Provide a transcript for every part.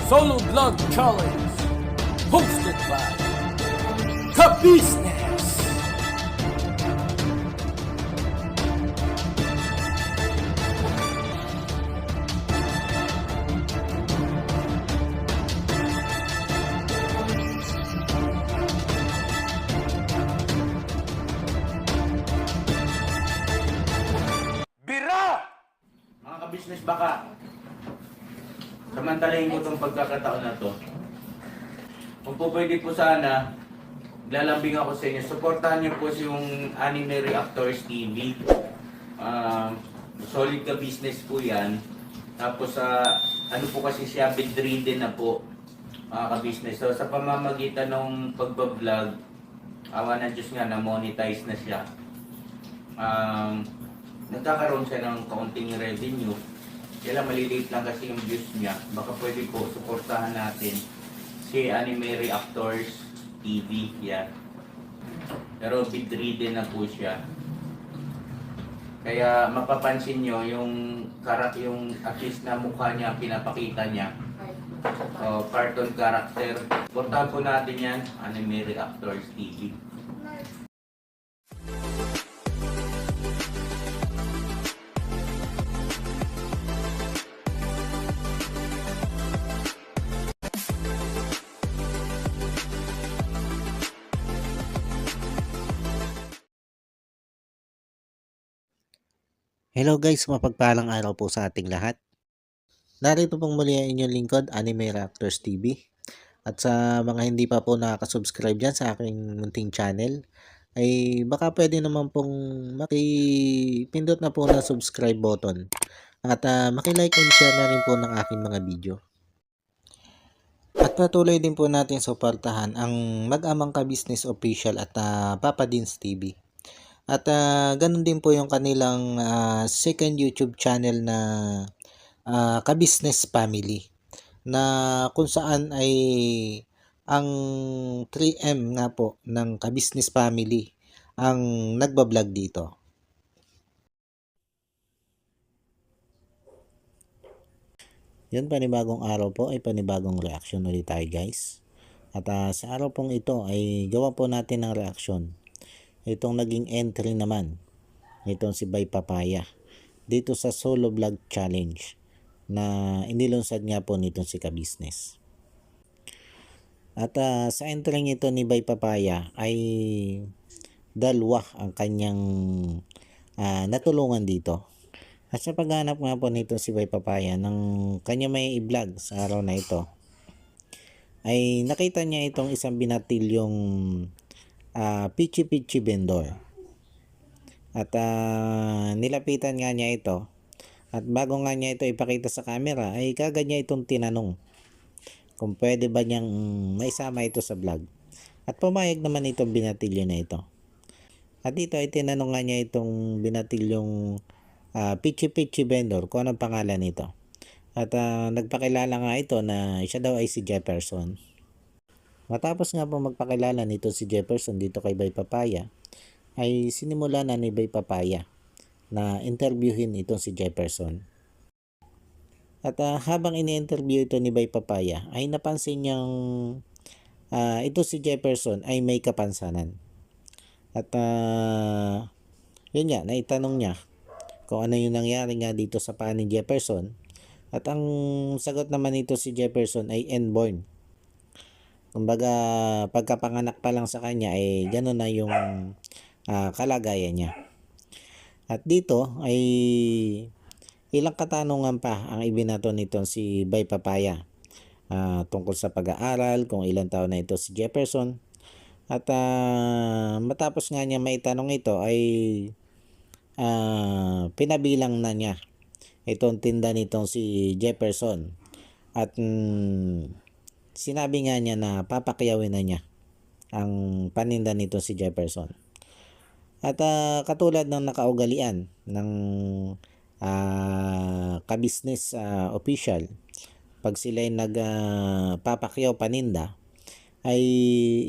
Solo Vlog Challenge, hosted by Kabisnes. Bira! Mga kabisnes, baka samantalahin ko itong pagkakataon na to. Kung po pwede po sana, lalambing ako sa inyo. Supportahan niyo po yung Anime Reactors TV. Solid ka business po yan. Tapos ano po kasi siya, bedridden na po, mga kabisnes. So sa pamamagitan ng pagbablog, awa ng Diyos nga, na-monetize na siya. Nagkakaroon siya ng kaunting revenue. Kaya maliliit lang kasi yung views niya. Baka pwede po suportahan natin si Anime Reactors TV. Yan. Pero bedridden na po siya. Kaya mapapansin nyo yung artist na mukha niya, pinapakita niya. Cartoon character. Suportahan po natin yan, Anime Reactors TV. Hello guys, mapagpalang araw po sa ating lahat. Narito pong muli ang inyong lingkod, Anime Reactors TV. At sa mga hindi pa po nakaka-subscribe dyan sa aking munting channel, ay baka pwede naman pong makipindot na po ng subscribe button. At makilike and share na rin po ng aking mga video. At patuloy din po natin suportahan ang Mag-amang Ka-Business Official at Papa Dins TV. At ganun din po yung kanilang second YouTube channel na Ka-Business Family, na kung saan ay ang 3M nga po ng Ka-Business Family ang nagbablog dito. Yun, panibagong araw po ay panibagong reaction ulit tayo guys. At sa araw pong ito ay gawa po natin ng reaction. Itong naging entry naman, itong si Bay Papaya, dito sa Solo Vlog Challenge na inilunsad nga po nitong si Kabisnes. At sa entry ito ni Bay Papaya ay dalawa ang kanyang natulungan dito. At sa paghanap nga po nitong si Bay Papaya ng kanya may i-vlog sa araw na ito, ay nakita niya itong isang binatilyong pichi vendor. At nilapitan nga niya ito. At bago nga niya ito ipakita sa camera, ay kagad niya itong tinanong kung pwede ba niyang maisama ito sa vlog. At pumayag naman itong binatilyo na ito. At dito ay tinanong nga niya itong binatilyong pichi vendor kung anong pangalan nito. At nagpakilala nga ito na siya daw ay si Jefferson. Matapos nga po magpakilala nito si Jefferson dito kay Bay Papaya, ay sinimula na ni Bay Papaya na interviewin itong si Jefferson. At habang ini-interview ito ni Bay Papaya, ay napansin niyang ito si Jefferson ay may kapansanan. At yun nga, naitanong niya kung ano yung nangyari nga dito sa paa ni Jefferson. At ang sagot naman nito si Jefferson ay inborn. Kumbaga, pagkapanganak pa lang sa kanya ay gano'n na yung kalagayan niya. At dito ay ilang katanungan pa ang ibinato nito si Bay Papaya tungkol sa pag-aaral, kung ilang taon na ito si Jefferson. At matapos nga niya maitanong ito ay pinabilang na niya itong tinda nitong si Jefferson. At sinabi nga niya na papakyawin na niya ang paninda nito si Jefferson. At katulad ng nakaugalian ng Ka-Business Official, pag sila ay nagpapakyaw paninda, ay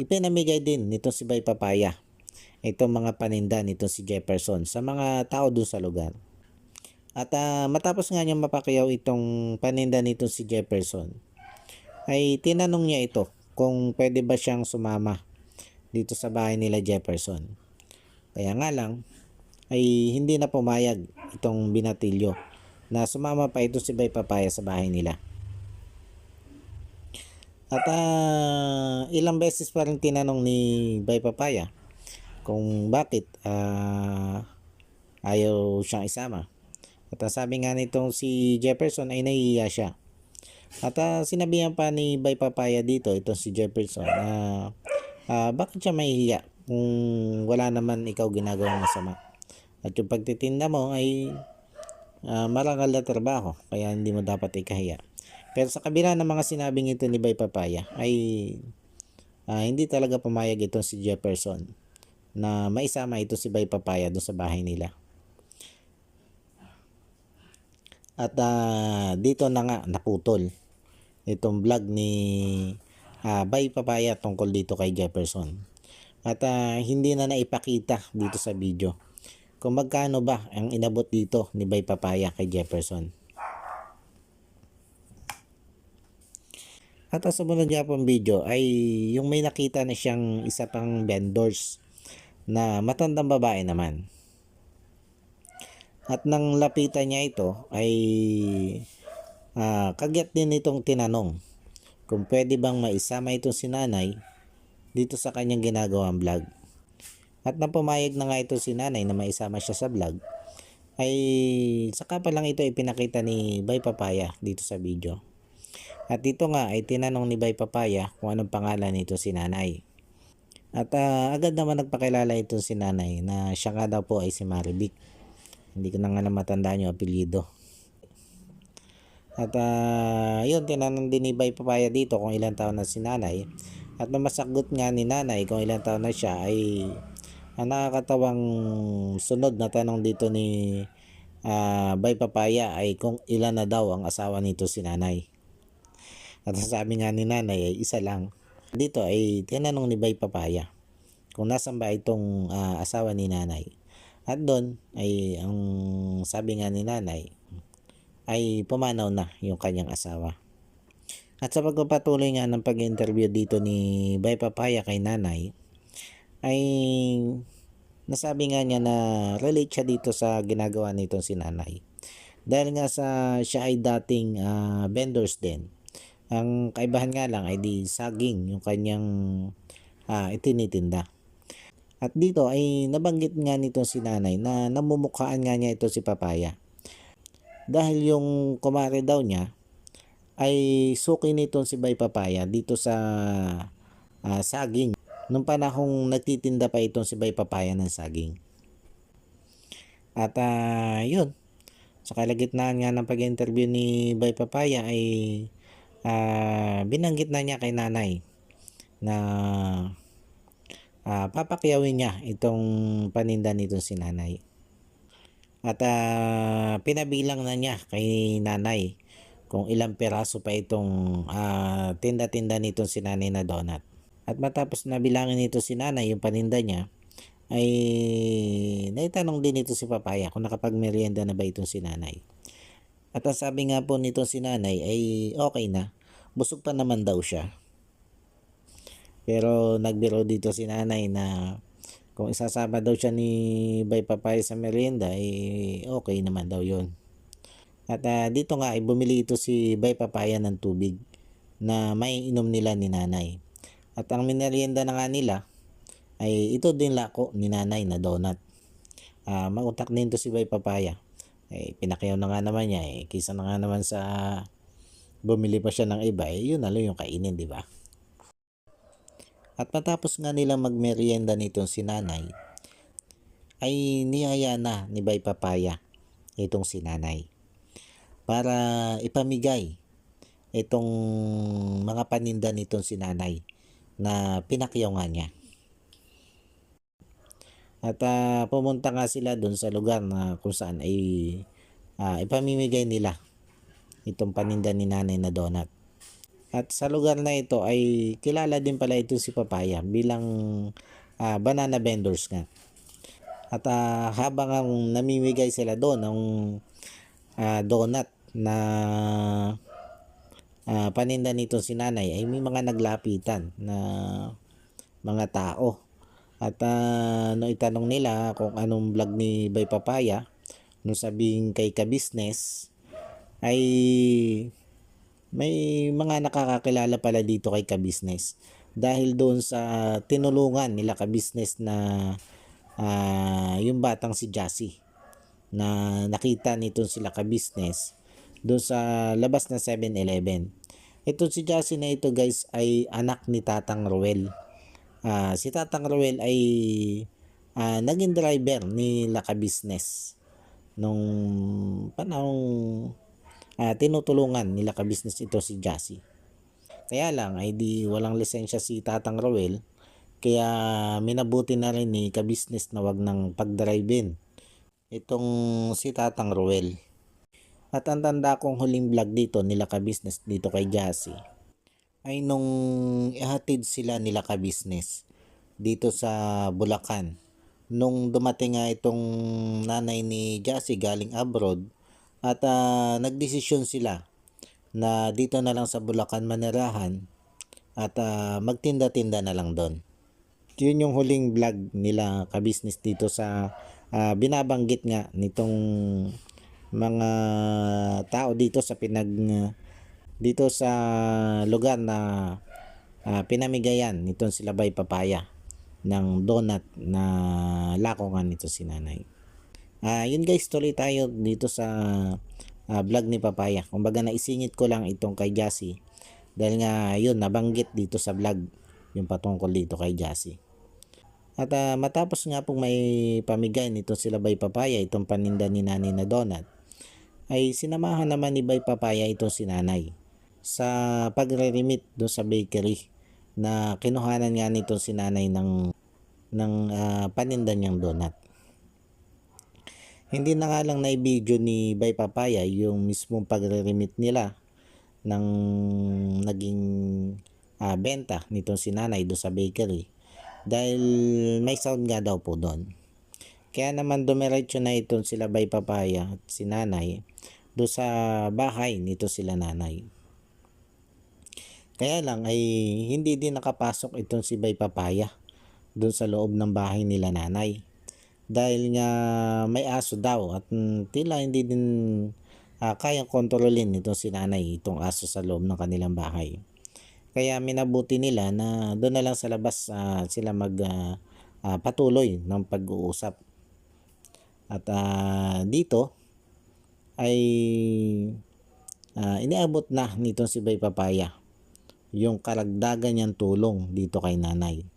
ipinamigay din nito si Bay Papaya itong mga paninda nito si Jefferson sa mga tao doon sa lugar. At matapos nga niya mapakyaw itong paninda nito si Jefferson, ay tinanong niya ito kung pwede ba siyang sumama dito sa bahay nila Jefferson. Kaya nga lang ay hindi na pumayag itong binatilyo na sumama pa ito si Bay Papaya sa bahay nila. At ilang beses pa rin tinanong ni Bay Papaya kung bakit ayaw siyang isama. At sabi nga nitong si Jefferson ay nahihiya siya. At sinabihan pa ni Bay Papaya dito, itong si Jefferson, bakit siya mahihiya kung wala naman ikaw ginagawang masama. At yung pagtitinda mo ay marangal na trabaho, kaya hindi mo dapat ikahiya. Pero sa kabila ng mga sinabing ito ni Bay Papaya ay hindi talaga pumayag itong si Jefferson na maisama ito si Bay Papaya doon sa bahay nila. At dito na nga naputol itong vlog ni Bay Papaya tungkol dito kay Jefferson. At hindi na naipakita dito sa video kung magkano ba ang inabot dito ni Bay Papaya kay Jefferson. At sa sumunod niya pong video ay yung may nakita na siyang isa pang vendors na matandang babae naman. At nang lapitan niya ito ay kagyat din itong tinanong kung pwede bang maisama itong si nanay dito sa kanyang ginagawang vlog. At nang pumayag na nga ito si nanay na maisama siya sa vlog ay saka pa lang ito ipinakita ni Bay Papaya dito sa video. At dito nga ay tinanong ni Bay Papaya kung anong pangalan nito si nanay. At agad naman nagpakilala itong si nanay na siya nga daw po ay si Marivic. Hindi ko na nga matandaan yung apelyido. At yun, tinanong din ni Bay Papaya dito kung ilang taon na si nanay. At nang masagot nga ni nanay kung ilang taon na siya ay ang nakakatawang sunod na tanong dito ni Bay Papaya ay kung ilan na daw ang asawa nito si nanay. At sabi nga ni nanay ay isa lang. Dito ay tinanong ni Bay Papaya kung nasan ba itong asawa ni nanay. At doon ay ang sabi nga ni nanay ay pumanaw na yung kanyang asawa. At sa pagpapatuloy nga ng pag-interview dito ni Bay Papaya kay nanay ay nasabi nga niya na relate siya dito sa ginagawa nitong si nanay. Dahil nga siya ay dating vendors din. Ang kaibahan nga lang ay di saging yung kanyang itinitinda. At dito ay nabanggit nga nito si nanay na namumukhaan nga niya ito si Papaya. Dahil yung kumare daw niya ay suki nito si Bay Papaya dito sa saging. Nung panahong nagtitinda pa itong si Bay Papaya ng saging. At yun. Sa kalagitnaan nga ng pag-interview ni Bay Papaya ay binanggit na niya kay nanay na papakyawin niya itong paninda nitong si nanay. At pinabilang na niya kay nanay kung ilang peraso pa itong tinda-tinda nitong si nanay na donut. At matapos nabilangin nito si nanay yung paninda niya ay naitanong din ito si Papaya kung nakapagmerienda na ba itong si nanay. At ang sabi nga po nito si nanay ay okay na, busog pa naman daw siya. Pero nagbiro dito si nanay na kung isasama daw siya ni Bay Papaya sa merienda ay okay naman daw yun. At dito nga ay bumili ito si Bay Papaya ng tubig na may inom nila ni nanay. At ang minerienda na nga nila ay ito din lako ni nanay na donut. Mautak din to si Bay Papaya. Pinakyaw na nga naman niya kisa na nga naman sa bumili pa siya ng iba yun na lang yung kainin, di ba? At matapos nga nilang magmerienda nitong si nanay ay niyaya na ni Bay Papaya itong si nanay para ipamigay itong mga paninda nitong si nanay na pinakyaw nga niya. At pumunta nga sila doon sa lugar na kung saan ay ipamimigay nila itong paninda ni nanay na donut. At sa lugar na ito ay kilala din pala ito si Papaya bilang banana vendors nga. At habang ang namimigay sila doon ng donut na paninda nito si nanay ay may mga naglapitan na mga tao. At no itanong nila kung anong vlog ni Bay Papaya, no sabing kay ka-business, ay may mga nakakakilala pala dito kay ka-business. Dahil doon sa tinulungan nila ka-business na yung batang si Jassy, na nakita nito sila ka-business doon sa labas ng 7-Eleven. Ito si Jassy na ito guys ay anak ni Tatang Ruel. Si Tatang Ruel ay naging driver ni Laka Business nung panahong tinutulungan nila ka-business ito si Jassy. Kaya lang ay di walang lisensya si Tatang Ruel, kaya minabuti na rin ni ka-business na wag nang pag-drive-in itong si Tatang Ruel. At ang tanda kong huling vlog dito nila ka-business dito kay Jassy ay nung ihatid sila nila ka-business dito sa Bulacan. Nung dumating nga itong nanay ni Jassy galing abroad at nagdesisyon sila na dito na lang sa Bulacan manirahan at magtinda-tinda na lang doon. Yun yung huling vlog nila ka-business dito sa binabanggit nga nitong mga tao dito sa dito sa lugar na pinamigayan nitong sila Bay Papaya ng donut na lakongan nito si nanay. Yun guys, tuloy tayo dito sa vlog ni Papaya. Kumbaga naisingit ko lang itong kay Jassy dahil nga yun nabanggit dito sa vlog yung patungkol dito kay Jassy. At matapos nga pong may pamigay nito sila Bay Papaya itong paninda ni nanay na donut, ay sinamahan naman ni Bay Papaya itong si nanay sa pagre-remit doon sa bakery na kinuhanan nga nito si nanay ng paninda niyang donut. Hindi na nga lang na i-video ni Bay Papaya yung mismong pagre-remit nila ng naging benta nitong si nanay doon sa bakery dahil may sound nga daw po doon. Kaya naman dumiretso na itong sila Bay Papaya at si nanay doon sa bahay nito sila nanay. Kaya lang ay hindi din nakapasok itong si Bay Papaya doon sa loob ng bahay nila nanay. Dahil nga may aso daw at tila hindi din kayang kontrolin itong si nanay itong aso sa loob ng kanilang bahay. Kaya minabuti nila na doon na lang sa labas sila patuloy ng pag-uusap. At dito ay iniabot na nitong si Bay Papaya yung karagdagan niyang tulong dito kay nanay.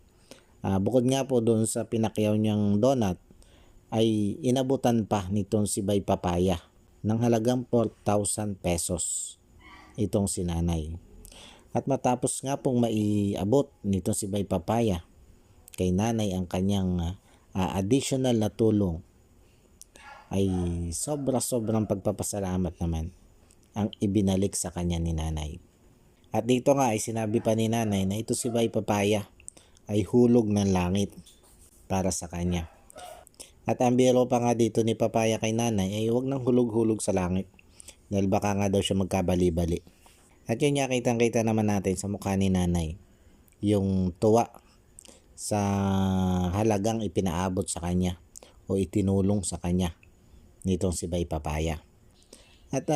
Bukod nga po doon sa pinakyaw niyang donut, ay inabutan pa nitong si Bay Papaya ng halagang 4,000 pesos itong si nanay. At matapos nga pong maiabot nitong si Bay Papaya kay nanay ang kanyang additional na tulong, ay sobrang pagpapasalamat naman ang ibinalik sa kanya ni nanay. At dito nga ay sinabi pa ni nanay na ito si Bay Papaya ay hulog ng langit para sa kanya. At ang biro pa nga dito ni Papaya kay nanay ay huwag nang hulog-hulog sa langit dahil baka nga daw siya magkabali-bali. At yun nga kitang-kita naman natin sa mukha ni nanay yung tuwa sa halagang ipinaabot sa kanya o itinulong sa kanya nitong si Bay Papaya. At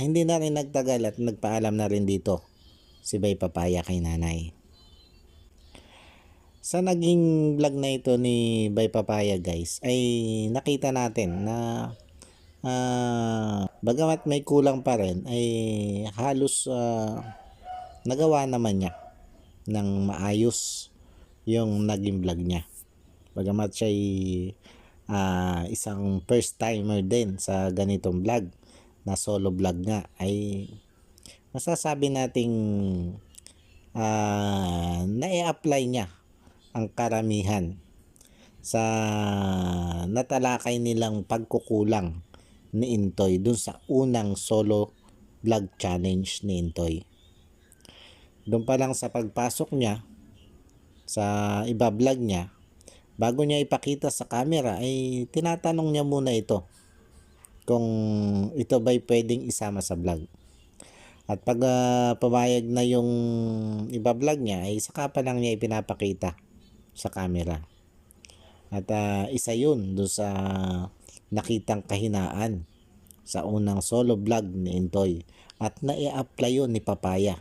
hindi na rin nagtagal at nagpaalam na rin dito si Bay Papaya kay nanay. Sa naging vlog na ito ni Bay Papaya guys ay nakita natin na bagamat may kulang pa rin ay halos nagawa naman niya ng maayos yung naging vlog niya. Bagamat siya ay isang first timer din sa ganitong vlog na solo vlog nga, ay masasabi nating na-i-apply niya ang karamihan sa natalakay nilang pagkukulang ni Intoy dun sa unang solo vlog challenge ni Intoy. Doon pa lang sa pagpasok niya sa iba vlog niya, bago niya ipakita sa camera ay tinatanong niya muna ito kung ito ba'y pwedeng isama sa vlog. At pag pumayag na yung iba-vlog niya, ay saka pa lang niya ipinapakita sa camera. At isa yun doon sa nakitang kahinaan sa unang solo vlog ni Intoy. At nai-apply yun ni Papaya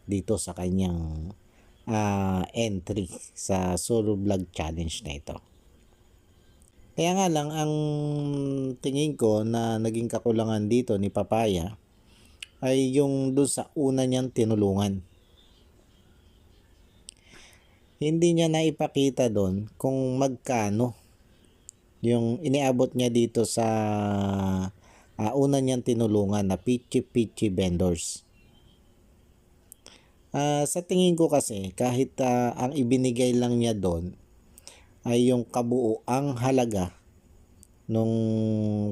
dito sa kanyang entry sa solo vlog challenge na ito. Kaya nga lang, ang tingin ko na naging kakulangan dito ni Papaya ay yung doon sa una niyang tinulungan. Hindi niya naipakita doon kung magkano yung iniabot niya dito sa una niyang tinulungan na pichi-pichi vendors. Sa tingin ko kasi, kahit ang ibinigay lang niya doon ay yung kabuuang halaga nung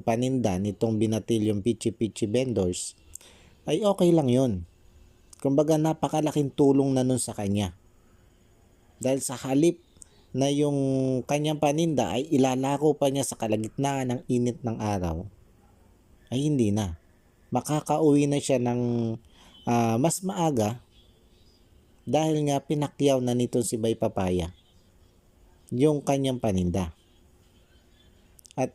paninda nitong binatilyong pichi-pichi vendors, ay okay lang yun. Kumbaga napakalaking tulong na nun sa kanya. Dahil sa halip na yung kanyang paninda ay ilalako pa niya sa kalagitnaan ng init ng araw, ay hindi na. Makakauwi na siya ng mas maaga dahil nga pinakyaw na nito si Bay Papaya yung kanyang paninda. At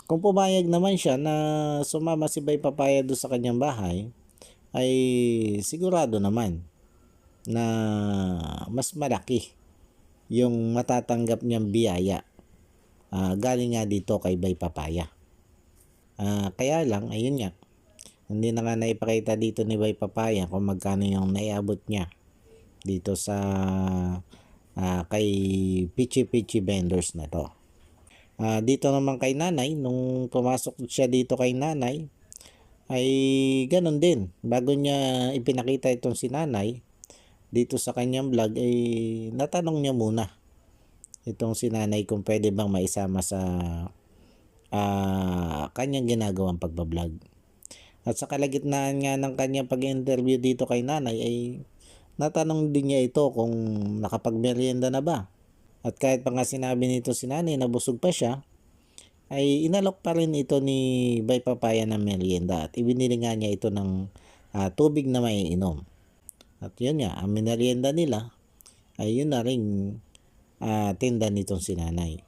kung pumayag naman siya na sumama si Bay Papaya doon sa kanyang bahay, ay sigurado naman na mas malaki yung matatanggap niyang biyaya galing nga dito kay Bay Papaya. Kaya lang, ayun nga, hindi na nga naipakita dito ni Bay Papaya kung magkano yung naiabot niya dito sa kay Pichi Pichi vendors na to. Dito naman kay nanay, nung pumasok siya dito kay nanay, ay ganun din. Bago niya ipinakita itong si nanay dito sa kanyang vlog, ay natanong niya muna itong si nanay kung pwede bang maisama sa kanyang ginagawang pagbablog. At sa kalagitnaan nga ng kanyang pag-interview dito kay nanay, ay natanong din niya ito kung nakapagmerienda na ba. At kahit pa nga sinabi nito si nanay na busog pa siya, ay inalok pa rin ito ni Bay Papaya ng merienda at ibinili nga niya ito ng tubig na maiinom. At yun nga, ang merienda nila ay yun na rin tinda nitong si nanay.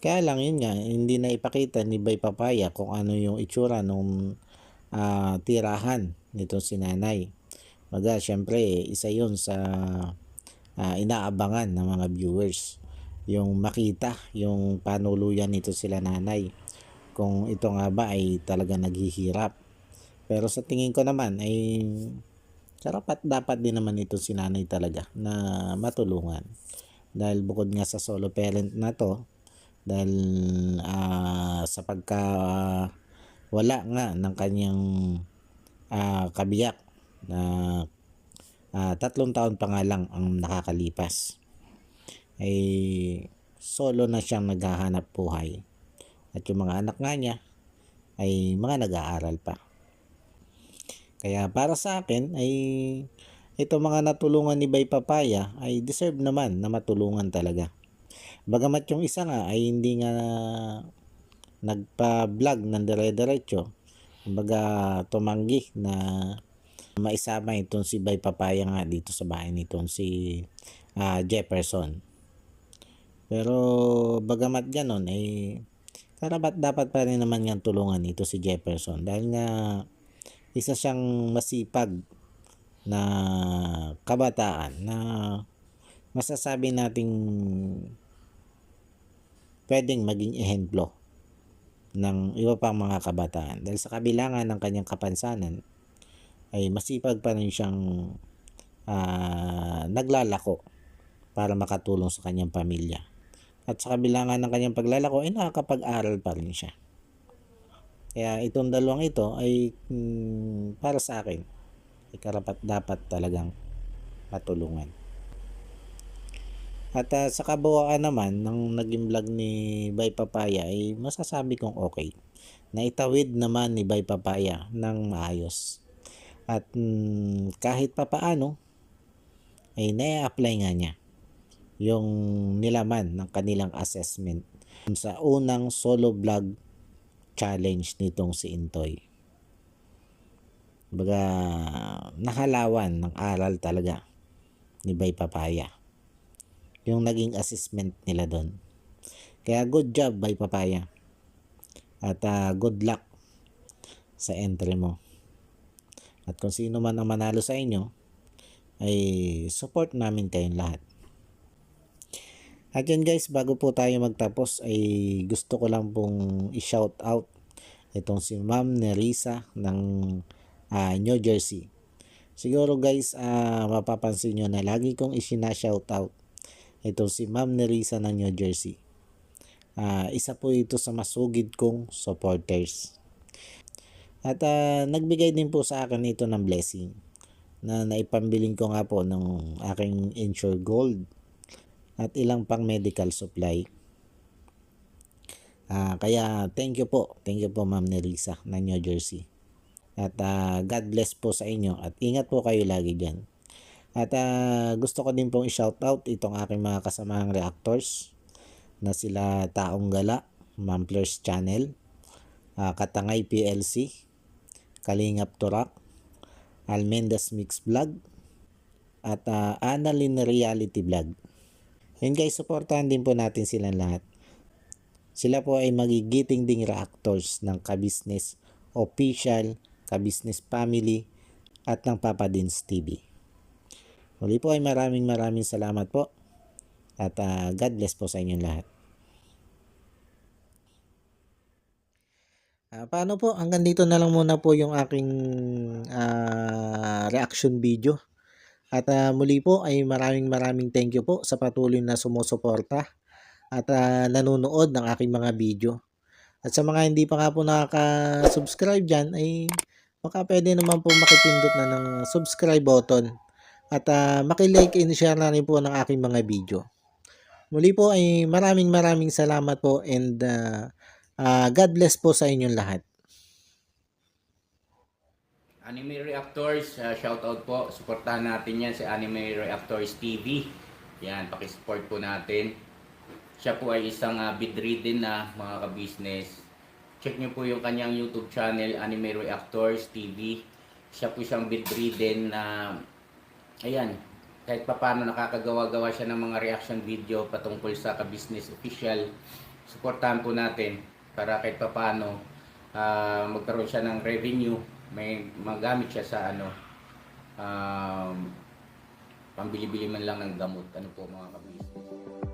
Kaya lang yun nga, hindi na ipakita ni Bay Papaya kung ano yung itsura nung tirahan nitong si nanay. Baga, syempre, isa yun sa inaabangan ng mga viewers, yung makita yung panuluyan nito sila nanay, kung ito nga ba ay talaga naghihirap. Pero sa tingin ko naman ay karapat dapat din naman ito si nanay talaga na matulungan, dahil bukod nga sa solo parent na to, dahil sa pagka wala nga ng kanyang kabiyak na 3 taon pa nga lang ang nakakalipas, ay solo na siyang naghahanap buhay. At yung mga anak nga niya ay mga nag-aaral pa. Kaya para sa akin ay ito mga natulungan ni Bay Papaya ay deserve naman na matulungan talaga. Bagamat yung isa nga ay hindi nga nagpa-vlog ng dire-diretso, kumbaga tumanggi na maisama itong si Bay Papaya nga dito sa bahay nitong si Jefferson. Pero bagamat ganon ay karapat dapat pa rin naman niyang tulungan ito si Jefferson, dahil nga isa siyang masipag na kabataan na masasabi nating pwedeng maging ehemplo ng iba pang mga kabataan, dahil sa kabilangan ng kanyang kapansanan ay masipag pa rin siyang naglalako para makatulong sa kanyang pamilya. At sa kabilangan ng kanyang paglalako ay nakakapag-aral pa rin siya. Kaya itong dalawang ito ay para sa akin ay karapat dapat talagang matulungan. At sa kabuuan naman ng naging vlog ni Bay Papaya ay masasabi kong okay. Naitawid naman ni Bay Papaya ng maayos. At kahit pa paano ay na-apply nga niya yung nilaman ng kanilang assessment sa unang solo vlog challenge nitong si Intoy. Baga, nakalawan ng aral talaga ni Bay Papaya yung naging assessment nila doon. Kaya good job Bay Papaya, at good luck sa entry mo. At kung sino man ang manalo sa inyo, ay support namin kayong lahat. At yun guys, bago po tayo magtapos ay gusto ko lang pong i-shout out itong si Ma'am Nerissa ng New Jersey. Siguro guys, mapapansin nyo na lagi kong isina-shout out itong si Ma'am Nerissa ng New Jersey. Isa po ito sa masugid kong supporters. At nagbigay din po sa akin ito ng blessing na naipambiling ko nga po ng aking Insure Gold at ilang pang medical supply. Kaya thank you po Ma'am Nerissa ng New Jersey. At God bless po sa inyo at ingat po kayo lagi dyan. At gusto ko din pong i-shout out itong aking mga kasamahang reactors na sila Taong Gala, Mamplers Channel, Katangay PLC, Kalingap Turak, Almendas Mix Vlog, at Annalyn Reality Vlog. Yun guys, supportahan din po natin silang lahat. Sila po ay magigiting ding reactors ng Ka-Business Official, Ka-Business Family, at ng Papa Dins TV. Muli po ay maraming salamat po. At God bless po sa inyong lahat. Paano po? Hanggang dito na lang muna po yung aking reaction video. At muli po ay maraming thank you po sa patuloy na sumusuporta at nanonood ng aking mga video. At sa mga hindi pa nga po nakaka-subscribe dyan, ay baka pwede naman po makipindot na ng subscribe button. At makilike and share na rin po ng aking mga video. Muli po ay maraming salamat po and God bless po sa inyong lahat. Anime Reactors, shoutout po. Suportahan natin yan si Anime Reactors TV. Yan, pakisupport po natin. Siya po ay isang bidridden na mga ka-business. Check nyo po yung kanyang YouTube channel, Anime Reactors TV. Siya po isang bidridden na, ayan, kahit paano nakakagawa-gawa siya ng mga reaction video patungkol sa ka-business official. Suportahan po natin para kahit paano magkaroon siya ng revenue. May magamit siya sa pambili-bili man lang ng gamot. Ano po mga ka-business.